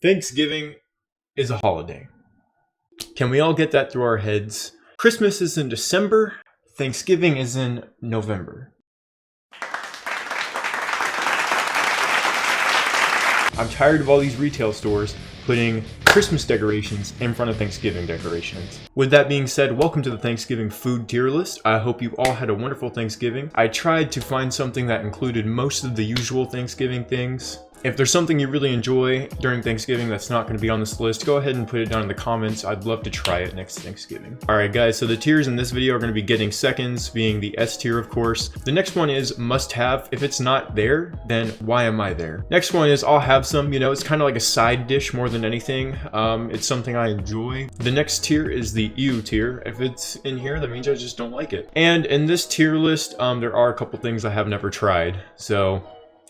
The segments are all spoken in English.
Thanksgiving is a holiday. Can we all get that through our heads? Christmas is in December, Thanksgiving is in November. I'm tired of all these retail stores putting Christmas decorations in front of Thanksgiving decorations. With that being said, welcome to the Thanksgiving food tier list. I hope you all had a wonderful Thanksgiving. I tried to find something that included most of the usual Thanksgiving things. If there's something you really enjoy during Thanksgiving that's not going to be on this list, go ahead and put it down in the comments. I'd love to try it next Thanksgiving. Alright guys, so the tiers in this video are going to be getting seconds, being the S tier of course. The next one is must have. If it's not there, then why am I there? Next one is I'll have some, it's kind of like a side dish more than anything. It's something I enjoy. The next tier is the ew tier. If it's in here, that means I just don't like it. And in this tier list, there are a couple things I have never tried, so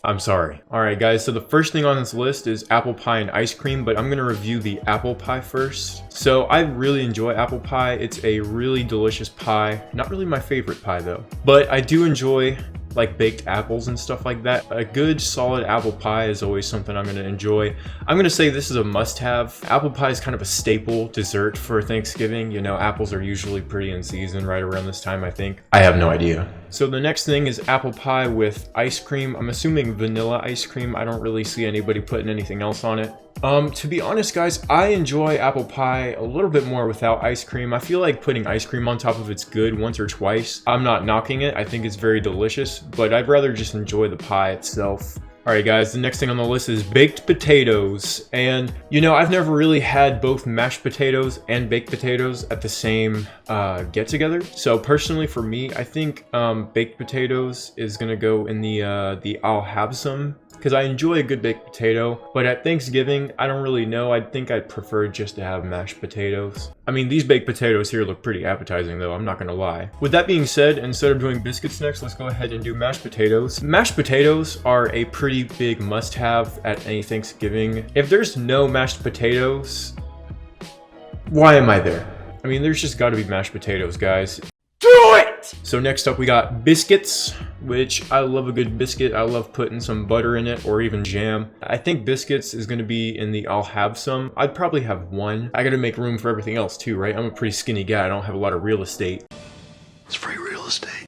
I'm sorry. Alright guys, so the first thing on this list is apple pie and ice cream, but I'm going to review the apple pie first. So I really enjoy apple pie. It's a really delicious pie. Not really my favorite pie though, but I do enjoy like baked apples and stuff like that. A good solid apple pie is always something I'm going to enjoy. I'm going to say this is a must-have. Apple pie is kind of a staple dessert for Thanksgiving. Apples are usually pretty in season right around this time, I think. I have no idea. So the next thing is apple pie with ice cream. I'm assuming vanilla ice cream. I don't really see anybody putting anything else on it. To be honest guys, I enjoy apple pie a little bit more without ice cream. I feel like putting ice cream on top of it's good once or twice. I'm not knocking it. I think it's very delicious, but I'd rather just enjoy the pie itself. Alright guys, the next thing on the list is baked potatoes. And I've never really had both mashed potatoes and baked potatoes at the same get together. So personally for me, I think baked potatoes is gonna go in the I'll have some, because I enjoy a good baked potato, but at Thanksgiving, I don't really know. I think I'd prefer just to have mashed potatoes. I mean, these baked potatoes here look pretty appetizing though, I'm not gonna lie. With that being said, instead of doing biscuits next, let's go ahead and do mashed potatoes. Mashed potatoes are a pretty big must-have at any Thanksgiving. If there's no mashed potatoes, why am I there? I mean, there's just gotta be mashed potatoes, guys. Do it! So next up we got biscuits, which I love a good biscuit. I love putting some butter in it or even jam. I think biscuits is going to be in the I'll have some. I'd probably have one. I gotta make room for everything else too, right? I'm a pretty skinny guy. I don't have a lot of real estate. It's free real estate.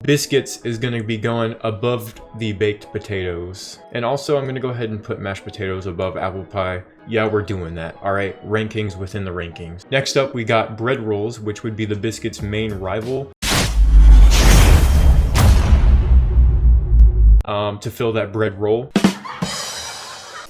Biscuits is going to be going above the baked potatoes. And also I'm going to go ahead and put mashed potatoes above apple pie. Yeah, we're doing that. Alright, rankings within the rankings. Next up we got bread rolls, which would be the biscuits' main rival. To fill that bread roll.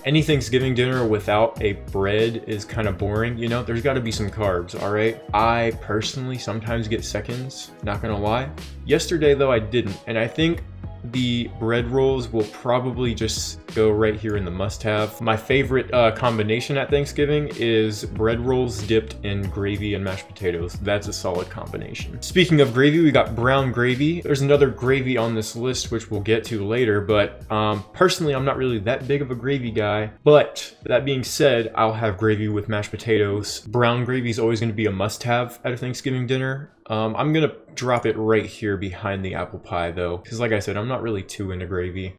Any Thanksgiving dinner without a bread is kind of boring. There's got to be some carbs, alright? I personally sometimes get seconds, not gonna lie. Yesterday though I didn't, and I think the bread rolls will probably just go right here in the must-have. My favorite combination at Thanksgiving is bread rolls dipped in gravy and mashed potatoes. That's a solid combination. Speaking of gravy, we got brown gravy. There's another gravy on this list, which we'll get to later, but personally, I'm not really that big of a gravy guy. But that being said, I'll have gravy with mashed potatoes. Brown gravy is always going to be a must-have at a Thanksgiving dinner. I'm gonna drop it right here behind the apple pie though, because like I said, I'm not really too into gravy.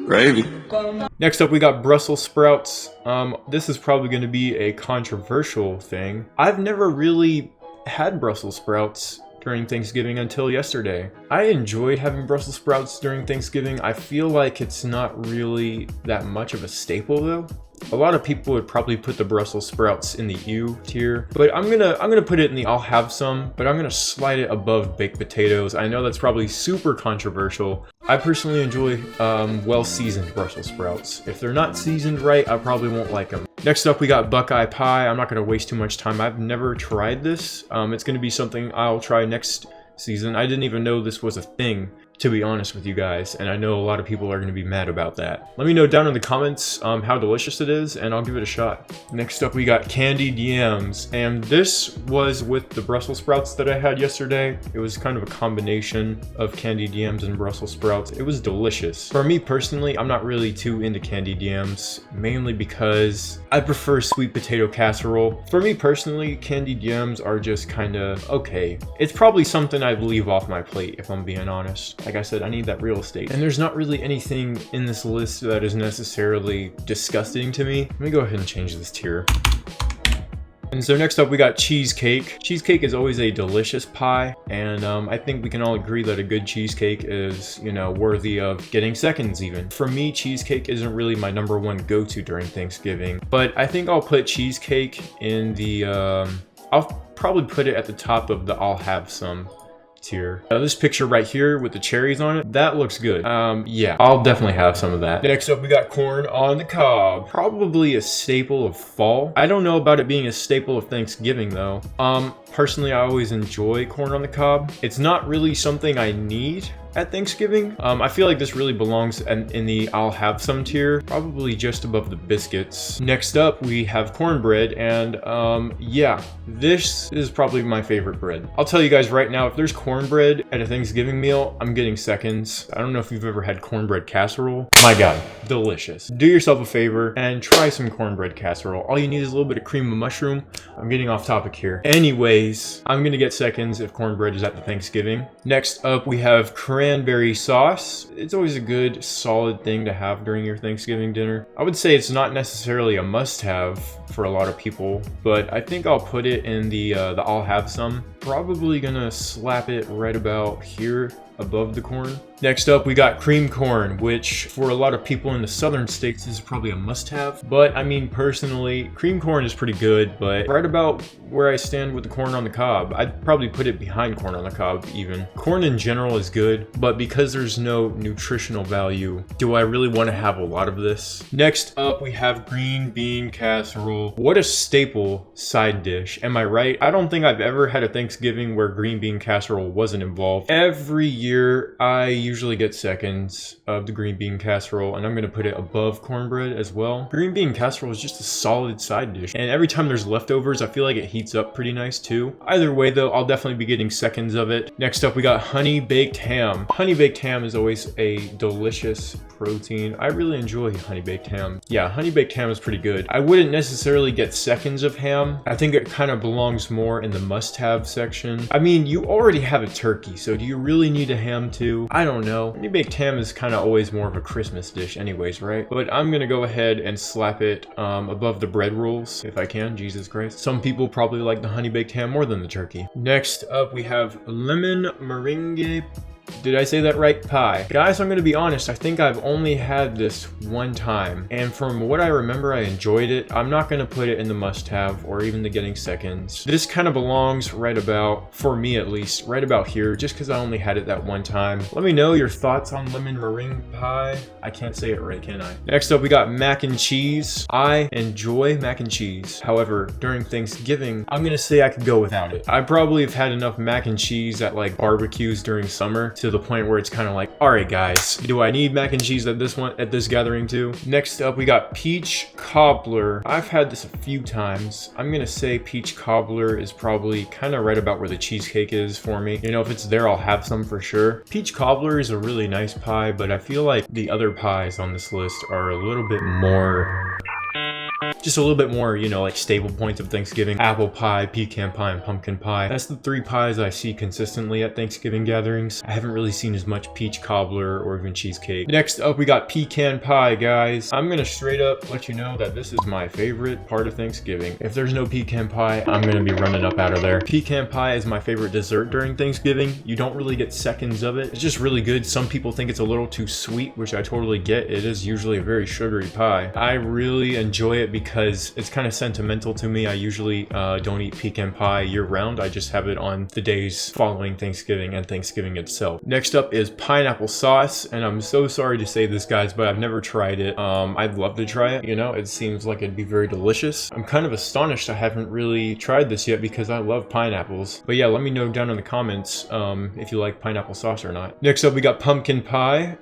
Gravy. Next up we got Brussels sprouts. This is probably going to be a controversial thing. I've never really had Brussels sprouts during Thanksgiving until yesterday. I enjoyed having Brussels sprouts during Thanksgiving. I feel like it's not really that much of a staple though. A lot of people would probably put the Brussels sprouts in the ew tier, but I'm gonna put it in the I'll have some, but I'm gonna slide it above baked potatoes. I know that's probably super controversial. I personally enjoy well-seasoned Brussels sprouts. If they're not seasoned right, I probably won't like them. Next up, we got Buckeye Pie. I'm not gonna waste too much time. I've never tried this. It's gonna be something I'll try next season. I didn't even know this was a thing, to be honest with you guys, and I know a lot of people are going to be mad about that. Let me know down in the comments how delicious it is, and I'll give it a shot. Next up we got candied yams, and this was with the Brussels sprouts that I had yesterday. It was kind of a combination of candied yams and Brussels sprouts. It was delicious. For me personally, I'm not really too into candied yams, mainly because I prefer sweet potato casserole. For me personally, candied yams are just kind of okay. It's probably something I'd leave off my plate if I'm being honest. Like I said, I need that real estate. And there's not really anything in this list that is necessarily disgusting to me. Let me go ahead and change this tier. And so next up we got cheesecake. Cheesecake is always a delicious pie, and I think we can all agree that a good cheesecake is, you know, worthy of getting seconds even. For me, cheesecake isn't really my #1 go-to during Thanksgiving, but I think I'll put cheesecake in the, I'll probably put it at the top of the I'll have some tier. This picture right here with the cherries on it, that looks good. Yeah, I'll definitely have some of that. Next up we got corn on the cob. Probably a staple of fall. I don't know about it being a staple of Thanksgiving though. Personally, I always enjoy corn on the cob. It's not really something I need at Thanksgiving. I feel like this really belongs in the I'll have some tier, probably just above the biscuits. Next up, we have cornbread, and yeah, this is probably my favorite bread. I'll tell you guys right now, if there's cornbread at a Thanksgiving meal, I'm getting seconds. I don't know if you've ever had cornbread casserole. My God, delicious. Do yourself a favor and try some cornbread casserole. All you need is a little bit of cream of mushroom. I'm getting off topic here. Anyways, I'm gonna get seconds if cornbread is at the Thanksgiving. Next up, we have cranberry sauce. It's always a good, solid thing to have during your Thanksgiving dinner. I would say it's not necessarily a must-have for a lot of people, but I think I'll put it in the I'll have some. Probably gonna slap it right about here above the corn. Next up, we got cream corn, which for a lot of people in the southern states is probably a must-have. But I mean, personally, cream corn is pretty good, but right about where I stand with the corn on the cob, I'd probably put it behind corn on the cob even. Corn in general is good, but because there's no nutritional value, do I really want to have a lot of this? Next up, we have green bean casserole. What a staple side dish. Am I right? I don't think I've ever had a Thanksgiving where green bean casserole wasn't involved. Every year, I usually get seconds of the green bean casserole, and I'm gonna put it above cornbread as well. Green bean casserole is just a solid side dish, and every time there's leftovers, I feel like it heats up pretty nice too. Either way though, I'll definitely be getting seconds of it. Next up, we got honey baked ham. Honey baked ham is always a delicious protein. I really enjoy honey baked ham. Yeah, honey baked ham is pretty good. I wouldn't necessarily get seconds of ham. I think it kind of belongs more in the must-have section. I mean, you already have a turkey, so do you really need a ham too? I don't know. Honey baked ham is kind of always more of a Christmas dish anyways, right? But I'm gonna go ahead and slap it above the bread rolls if I can. Jesus Christ. Some people probably like the honey baked ham more than the turkey. Next up, we have lemon meringue. Did I say that right? Pie. Guys, I'm gonna be honest, I think I've only had this one time, and from what I remember, I enjoyed it. I'm not gonna put it in the must-have or even the getting seconds. This kind of belongs right about, for me at least, right about here, just because I only had it that one time. Let me know your thoughts on lemon meringue pie. I can't say it right, can I? Next up, we got mac and cheese. I enjoy mac and cheese. However, during Thanksgiving, I'm gonna say I could go without it. I probably have had enough mac and cheese at like barbecues during summer to the point where it's kind of like, all right guys, do I need mac and cheese at this gathering too? Next up, we got peach cobbler. I've had this a few times. I'm gonna say peach cobbler is probably kind of right about where the cheesecake is for me. You know, if it's there, I'll have some for sure. Peach cobbler is a really nice pie, but I feel like the other pies on this list are a little bit more, just a little bit more, you know, like staple points of Thanksgiving. Apple pie, pecan pie, and pumpkin pie. That's the three pies I see consistently at Thanksgiving gatherings. I haven't really seen as much peach cobbler or even cheesecake. Next up, we got pecan pie, guys. I'm gonna straight up let you know that this is my favorite part of Thanksgiving. If there's no pecan pie, I'm gonna be running up out of there. Pecan pie is my favorite dessert during Thanksgiving. You don't really get seconds of it. It's just really good. Some people think it's a little too sweet, which I totally get. It is usually a very sugary pie. I really enjoy it because it's kind of sentimental to me. I usually don't eat pecan pie year round. I just have it on the days following Thanksgiving and Thanksgiving itself. Next up is pineapple sauce, and I'm so sorry to say this, guys, but I've never tried it. I'd love to try it. You know, it seems like it'd be very delicious. I'm kind of astonished I haven't really tried this yet because I love pineapples. But yeah, let me know down in the comments if you like pineapple sauce or not. Next up, we got pumpkin pie.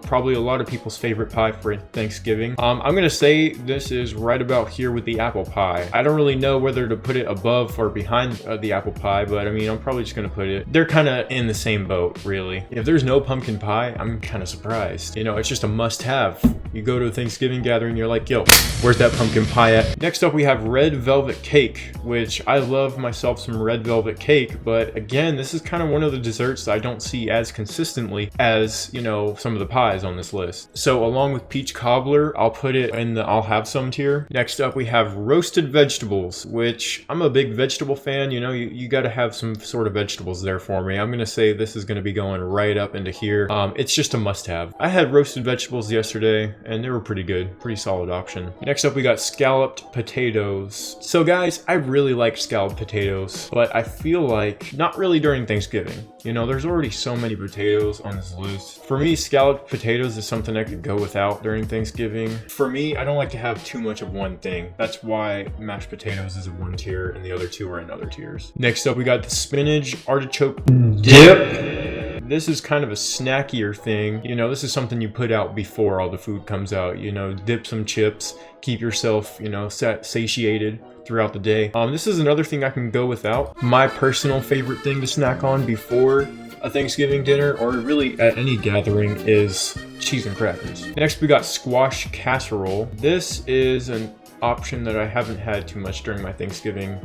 Probably a lot of people's favorite pie for Thanksgiving. I'm gonna say this is right about about here with the apple pie. I don't really know whether to put it above or behind the apple pie, but I mean, I'm probably just gonna put it. They're kind of in the same boat, really. If there's no pumpkin pie, I'm kind of surprised. You know, it's just a must-have. You go to a Thanksgiving gathering, you're like, yo, where's that pumpkin pie at? Next up, we have red velvet cake, which I love myself some red velvet cake, but again, this is kind of one of the desserts that I don't see as consistently as, you know, some of the pies on this list. So along with peach cobbler, I'll put it in the I'll have some tier. Next up, we have roasted vegetables, which I'm a big vegetable fan. You know, you got to have some sort of vegetables there for me. I'm gonna say this is gonna be going right up into here. It's just a must-have. I had roasted vegetables yesterday and they were pretty good, pretty solid option. Next up, we got scalloped potatoes. So guys, I really like scalloped potatoes, but I feel like not really during Thanksgiving. You know, there's already so many potatoes on this list. For me, scalloped potatoes is something I could go without during Thanksgiving. For me, I don't like to have too much of one thing. That's why mashed potatoes is in one tier and the other two are in other tiers. Next up, we got the spinach artichoke dip. This is kind of a snackier thing. You know, this is something you put out before all the food comes out. You know, dip some chips, keep yourself, you know, satiated throughout the day. This is another thing I can go without. My personal favorite thing to snack on before a Thanksgiving dinner, or really at any gathering, is cheese and crackers. Next, we got squash casserole. This is an option that I haven't had too much during my Thanksgiving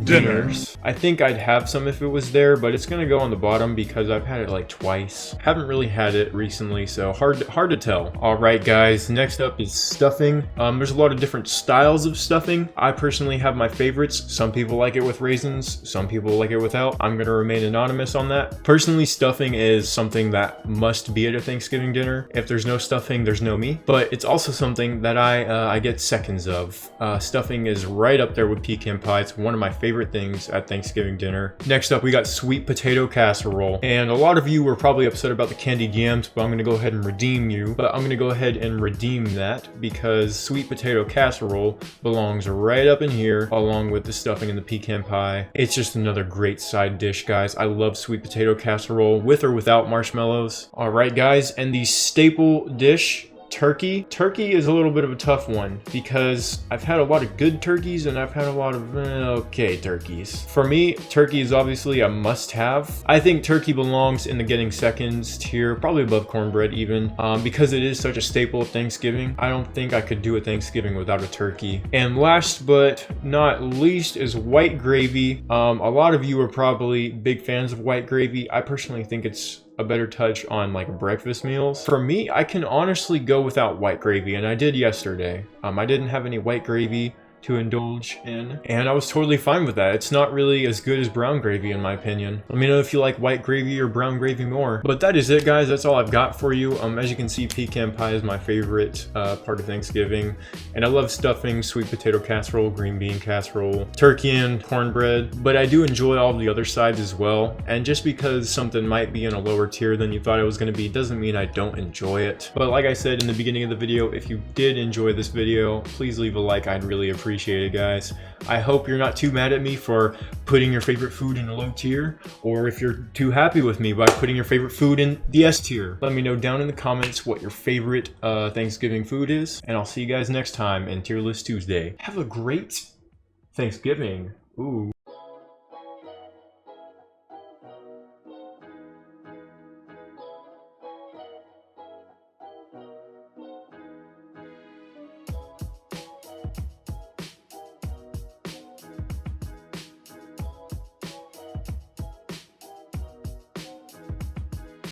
dinners. I think I'd have some if it was there, but it's gonna go on the bottom because I've had it like twice. Haven't really had it recently, so hard to tell. All right, guys, next up is stuffing. There's a lot of different styles of stuffing. I personally have my favorites. Some people like it with raisins, some people like it without. I'm gonna remain anonymous on that. Personally, stuffing is something that must be at a Thanksgiving dinner. If there's no stuffing, there's no me. But it's also something that I get seconds of. Stuffing is right up there with pecan pie. It's one of my favorite things at Thanksgiving dinner. Next up, we got sweet potato casserole. And a lot of you were probably upset about the candied yams, but I'm gonna go ahead and redeem you. But I'm gonna go ahead and redeem that because sweet potato casserole belongs right up in here along with the stuffing and the pecan pie. It's just another great side dish, guys. I love sweet potato casserole with or without marshmallows. All right, guys, and the staple dish, turkey. Turkey is a little bit of a tough one because I've had a lot of good turkeys and I've had a lot of okay turkeys. For me, turkey is obviously a must-have. I think turkey belongs in the getting seconds tier, probably above cornbread even, because it is such a staple of Thanksgiving. I don't think I could do a Thanksgiving without a turkey. And last but not least is white gravy. A lot of you are probably big fans of white gravy. I personally think it's a better touch on like breakfast meals. For me, I can honestly go without white gravy, and I did yesterday. I didn't have any white gravy to indulge in, and I was totally fine with that. It's not really as good as brown gravy in my opinion. Let me know if you like white gravy or brown gravy more. But that is it, guys. That's all I've got for you. As you can see, pecan pie is my favorite part of Thanksgiving, and I love stuffing, sweet potato casserole, green bean casserole, turkey and cornbread, but I do enjoy all the other sides as well. And just because something might be in a lower tier than you thought it was going to be doesn't mean I don't enjoy it. But like I said in the beginning of the video, if you did enjoy this video, please leave a like. I'd really appreciate it, guys. I hope you're not too mad at me for putting your favorite food in a low tier, or if you're too happy with me by putting your favorite food in the S tier. Let me know down in the comments what your favorite Thanksgiving food is, and I'll see you guys next time in Tier List Tuesday. Have a great Thanksgiving. Ooh.